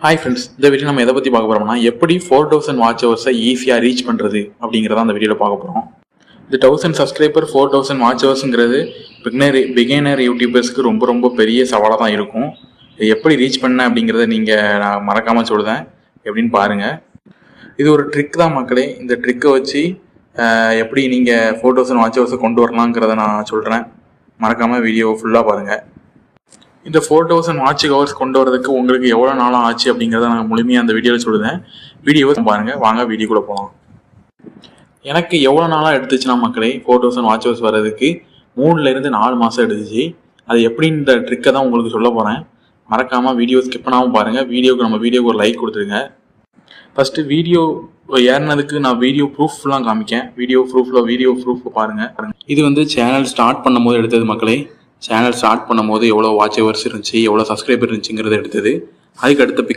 Hi friends, இந்த video நம்ம எதை பற்றி பார்க்க போகிறோம்னா எப்படி 4000 வாட்ச் ஹவர்ஸை ஈஸியாக ரீச் பண்ணுறது அப்படிங்கிறத அந்த வீடியோவில் பார்க்க போகிறோம். இந்த 1000 சப்ஸ்கிரைபர் 4000 வாட்ச் ஹவர்ஸுங்கிறது பிகினர் யூடியூபர்ஸ்க்கு ரொம்ப பெரிய சவாலாக தான் இருக்கும். எப்படி ரீச் பண்ண அப்படிங்கிறத நான் மறக்காமல் சொல்லுதேன், எப்படின்னு பாருங்கள். இது ஒரு ட்ரிக் தான் மக்களே. இந்த ட்ரிக்கை வச்சு எப்படி நீங்கள் 4000 வாட்ச் ஹவர்ஸை கொண்டு வரலாங்கிறத நான் சொல்கிறேன். மறக்காமல் வீடியோ ஃபுல்லாக பாருங்கள். இந்த 4000 வாட்ச் ஹவர்ஸ் கொண்டு வரதுக்கு உங்களுக்கு எவ்வளோ நாளாக ஆச்சு அப்படிங்கிறத நான் முழுமையாக அந்த வீடியோவில் சொல்லுதேன். வீடியோவை பாருங்கள், வாங்க வீடியோக்குள்ளே போகலாம். எனக்கு எவ்வளோ நாளாக எடுத்துச்சுன்னா மக்களே 4000 வாட்ச் ஹவர்ஸ் வர்றதுக்கு 3 to 4 மாதம் எடுத்துச்சு. அது எப்படின்ற ட்ரிக்கை தான் உங்களுக்கு சொல்ல போகிறேன். மறக்காமல் வீடியோ ஸ்கிப் பண்ணாமல் பாருங்கள். வீடியோக்கு ஒரு லைக் கொடுத்துருங்க. ஃபஸ்ட்டு வீடியோ ஏறினதுக்கு நான் வீடியோ ப்ரூஃப்லாம் காமிக்கேன். வீடியோ ப்ரூஃப் பாருங்கள். இது சேனல் ஸ்டார்ட் பண்ணும்போது எடுத்தது மக்களே. சேனல் ஸ்டார்ட் பண்ணும்போது எவ்வளோ வாட்ச் ஹவர்ஸ் இருந்துச்சு, எவ்வளோ சப்ஸ்கிரைபர் இருந்துச்சுங்கிறத எடுத்தது. அதுக்கு அடுத்த